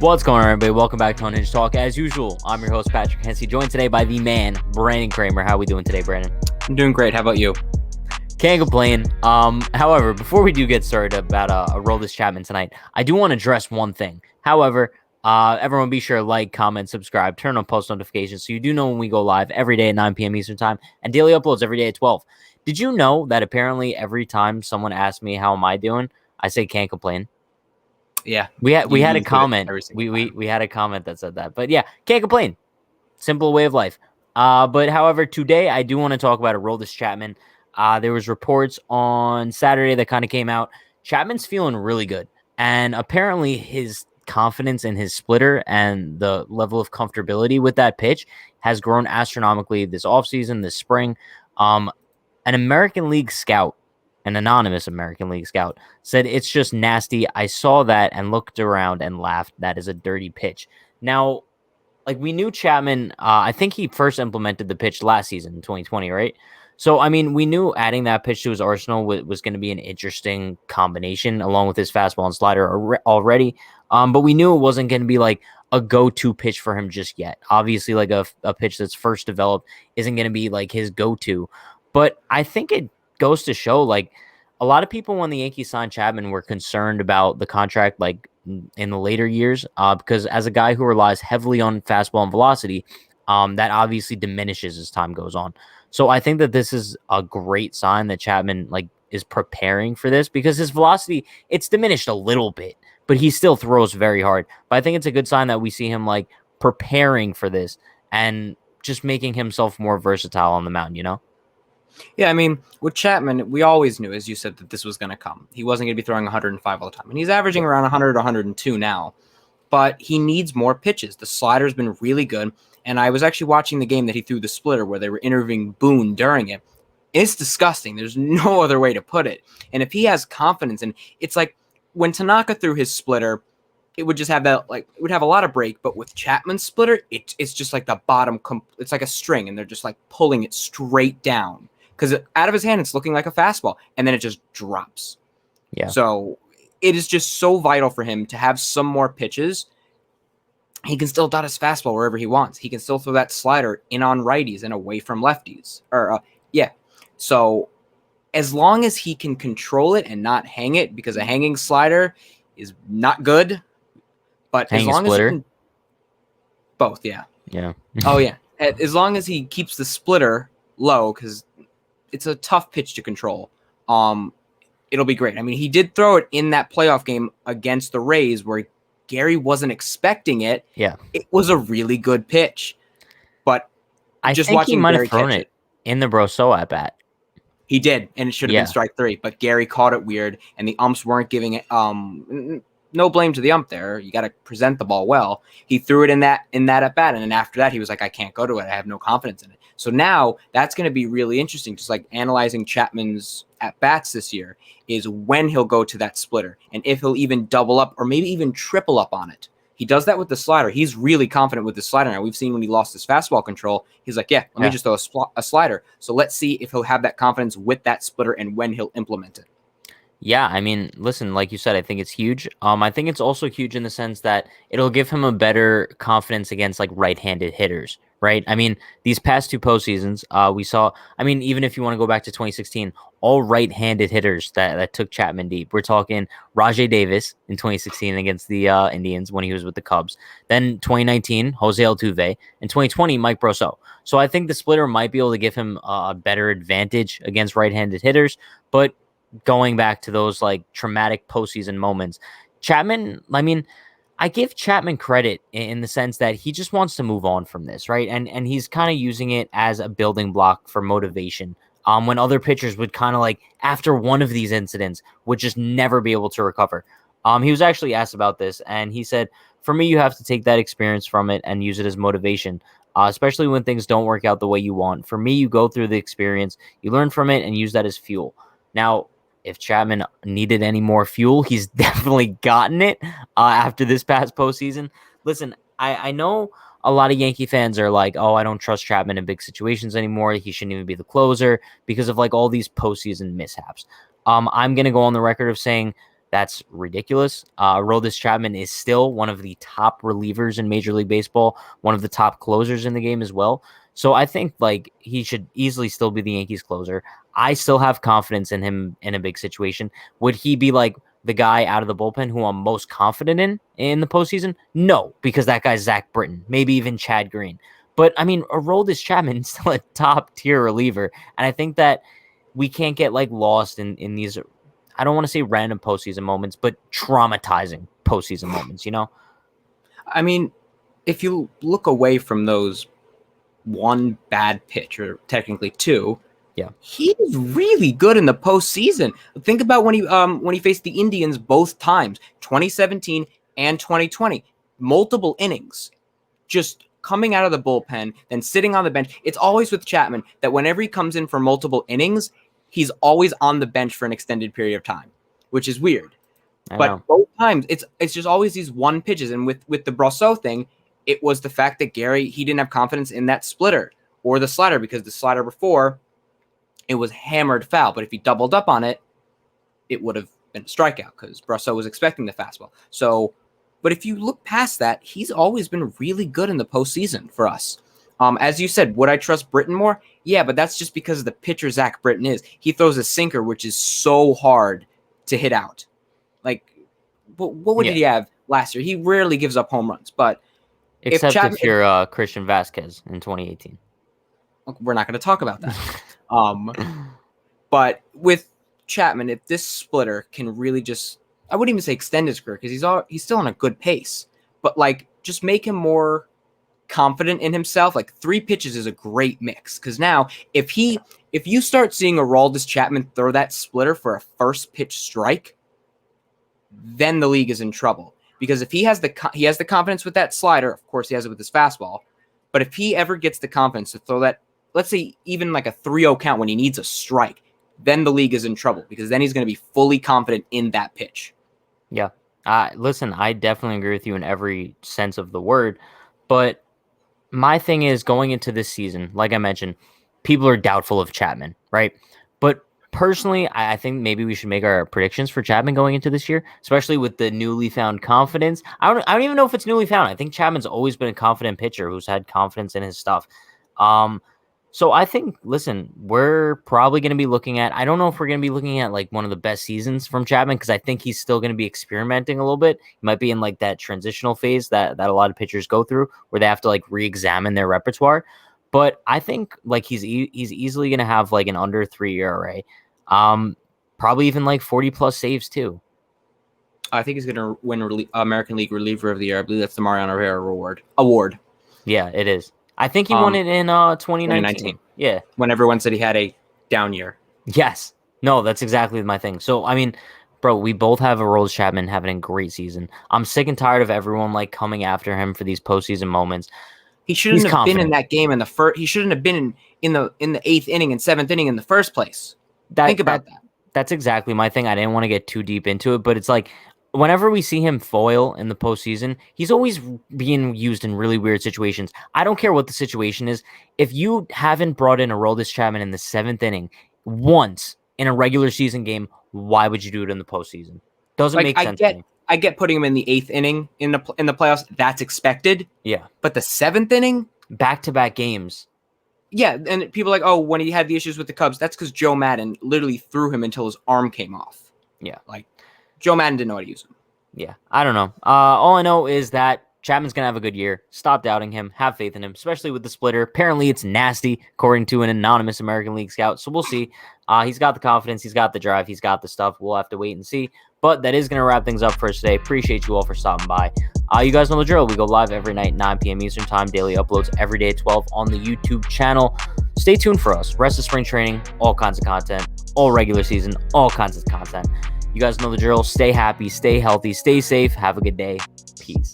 What's going on, everybody? Welcome back to Unhinged Talk. As usual, I'm your host, Patrick Hensey, joined today by the man, Brandon Kramer. How are we doing today, Brandon? I'm doing great. How about you? Can't complain. However, before we do get started about Aroldis Chapman tonight, I do want to address one thing. However, everyone be sure to like, comment, subscribe, turn on post notifications so you do know when we go live every day at 9 p.m. Eastern Time and daily uploads every day at 12. Did you know that apparently every time someone asks me how am I doing, I say can't complain? Yeah, we had a comment. We had a comment that said that, but yeah, can't complain. Simple way of life. But however, today I do want to talk about Aroldis Chapman. There was reports on Saturday that kind of came out. Chapman's feeling really good, and apparently his confidence in his splitter and the level of comfortability with that pitch has grown astronomically this offseason, this spring. An American League scout, an anonymous American League scout, said it's just nasty. I saw that and looked around and laughed. That is a dirty pitch. Now, like we knew Chapman, I think he first implemented the pitch last season in 2020, right? So, I mean, we knew adding that pitch to his arsenal was going to be an interesting combination along with his fastball and slider already. But we knew it wasn't going to be like a go-to pitch for him just yet. Obviously, like a pitch that's first developed isn't going to be like his go-to. But I think it goes to show, like, a lot of people when the Yankees signed Chapman were concerned about the contract, like in the later years, because as a guy who relies heavily on fastball and velocity, that obviously diminishes as time goes on. So I think that this is a great sign that Chapman like is preparing for this because his velocity, it's diminished a little bit, but he still throws very hard. But I think it's a good sign that we see him like preparing for this and just making himself more versatile on the mound, you know? Yeah, I mean, with Chapman, we always knew, as you said, that this was going to come. He wasn't going to be throwing 105 all the time. And he's averaging around 100 or 102 now. But he needs more pitches. The slider's been really good. And I was actually watching the game that he threw the splitter where they were interviewing Boone during it. It's disgusting. There's no other way to put it. And if he has confidence, and it's like when Tanaka threw his splitter, it would just have that, like, it would have a lot of break. But with Chapman's splitter, it's just like the bottom, it's like a string, and they're just like pulling it straight down. Because out of his hand, it's looking like a fastball, and then it just drops. Yeah. So it is just so vital for him to have some more pitches. He can still dot his fastball wherever he wants. He can still throw that slider in on righties and away from lefties. So as long as he can control it and not hang it, because a hanging slider is not good. But hanging as long splitter? as he can, both, yeah. Yeah. Oh, yeah. As long as he keeps the splitter low, because it's a tough pitch to control. It'll be great. I mean, he did throw it in that playoff game against the Rays where Gary wasn't expecting it. Yeah. It was a really good pitch. But I just think watching he might Gary have thrown catch it in the Broso at bat. He did, and it should have been strike three. But Gary caught it weird, and the umps weren't giving it. No blame to the ump there. You got to present the ball well. He threw it in that at bat, and then after that, he was like, "I can't go to it. I have no confidence in it." So now that's going to be really interesting. Just like analyzing Chapman's at bats this year is when he'll go to that splitter, and if he'll even double up or maybe even triple up on it. He does that with the slider. He's really confident with the slider now. We've seen when he lost his fastball control, he's like, let me just throw a slider. So let's see if he'll have that confidence with that splitter and when he'll implement it. Yeah, I mean, listen, like you said, I think it's huge. I think it's also huge in the sense that it'll give him a better confidence against like right-handed hitters, right? I mean, these past two postseasons, we saw, I mean, even if you want to go back to 2016, all right-handed hitters that took Chapman deep. We're talking Rajay Davis in 2016 against the Indians when he was with the Cubs. Then 2019, Jose Altuve. And 2020, Mike Broso. So I think the splitter might be able to give him a better advantage against right-handed hitters, but going back to those like traumatic postseason moments, Chapman, I mean, I give Chapman credit in the sense that he just wants to move on from this, right? And he's kind of using it as a building block for motivation. When other pitchers would kind of like, after one of these incidents, would just never be able to recover. He was actually asked about this, and he said, for me, you have to take that experience from it and use it as motivation, especially when things don't work out the way you want. For me, you go through the experience, you learn from it, and use that as fuel. Now, if Chapman needed any more fuel, he's definitely gotten it after this past postseason. Listen, I know a lot of Yankee fans are like, oh, I don't trust Chapman in big situations anymore. He shouldn't even be the closer because of like all these postseason mishaps. I'm going to go on the record of saying That's ridiculous. Aroldis Chapman is still one of the top relievers in Major League Baseball, one of the top closers in the game as well. So I think like he should easily still be the Yankees closer. I still have confidence in him in a big situation. Would he be like the guy out of the bullpen who I'm most confident in the postseason? No, because that guy's Zach Britton, maybe even Chad Green. But I mean, Aroldis Chapman is still a top tier reliever, and I think that we can't get like lost in these. I don't want to say random postseason moments, but traumatizing postseason moments. You know? I mean, if you look away from those one bad pitch, or technically two, Yeah, he was really good in the postseason. Think about when he faced the Indians both times, 2017 and 2020, multiple innings, just coming out of the bullpen, then sitting on the bench. It's always with Chapman that whenever he comes in for multiple innings, he's always on the bench for an extended period of time, which is weird. But both times, it's just always these one pitches. And with the Brosseau thing, it was the fact that Gary, he didn't have confidence in that splitter or the slider, because the slider before, it was hammered foul. But if he doubled up on it, it would have been a strikeout because Brosseau was expecting the fastball. So, but if you look past that, he's always been really good in the postseason for us. As you said, would I trust Britton more? Yeah, but that's just because of the pitcher Zach Britton is. He throws a sinker, which is so hard to hit out. Like, what did he have last year? He rarely gives up home runs, but except if you're Christian Vasquez in 2018. We're not going to talk about that. But with Chapman, if this splitter can really just, I wouldn't even say extend his career because he's still on a good pace, but like just make him more confident in himself. Like 3 pitches is a great mix, because now if you start seeing Aroldis Chapman throw that splitter for a first pitch strike, then the league is in trouble. Because if he has the confidence with that slider, of course he has it with his fastball, but if he ever gets the confidence to throw that, let's say even like a 3-0 count when he needs a strike, then the league is in trouble, because then he's going to be fully confident in that pitch. Yeah. Listen, I definitely agree with you in every sense of the word, but my thing is going into this season, like I mentioned, people are doubtful of Chapman, right? But personally, I think maybe we should make our predictions for Chapman going into this year, especially with the newly found confidence. I don't even know if it's newly found. I think Chapman's always been a confident pitcher who's had confidence in his stuff. So I think, listen, we're probably going to be looking at, I don't know if we're going to be looking at like one of the best seasons from Chapman, because I think he's still going to be experimenting a little bit. He might be in like that transitional phase that a lot of pitchers go through where they have to like re-examine their repertoire. But I think like he's easily going to have like an under 3 ERA. Probably even like 40 plus saves too. I think he's going to win American League Reliever of the Year. I believe that's the Mariano Rivera award. Yeah, it is. I think he won it in 2019. Yeah. When everyone said he had a down year. Yes. No, that's exactly my thing. So, I mean, bro, we both have Aroldis Chapman having a great season. I'm sick and tired of everyone like coming after him for these postseason moments. He shouldn't have been in that game in the first. He shouldn't have been in the 8th inning and 7th inning in the first place. Think about that. That's exactly my thing. I didn't want to get too deep into it, but it's like whenever we see him foil in the postseason, he's always being used in really weird situations. I don't care what the situation is. If you haven't brought in Aroldis Chapman in the 7th inning once in a regular season game, why would you do it in the postseason? Doesn't make sense to me. I get putting him in the 8th inning in the playoffs. That's expected. Yeah. But the 7th inning? Back-to-back games. Yeah, and people are like, oh, when he had the issues with the Cubs, that's because Joe Madden literally threw him until his arm came off. Yeah. Like, Joe Madden didn't know how to use him. Yeah, I don't know. All I know is that Chapman's going to have a good year. Stop doubting him. Have faith in him, especially with the splitter. Apparently, it's nasty, according to an anonymous American League scout. So we'll see. He's got the confidence. He's got the drive. He's got the stuff. We'll have to wait and see. But that is going to wrap things up for us today. Appreciate you all for stopping by. You guys know the drill. We go live every night, 9 p.m. Eastern Time. Daily uploads every day at 12 on the YouTube channel. Stay tuned for us. Rest of spring training, all kinds of content, all regular season, all kinds of content. You guys know the drill. Stay happy, stay healthy, stay safe. Have a good day. Peace.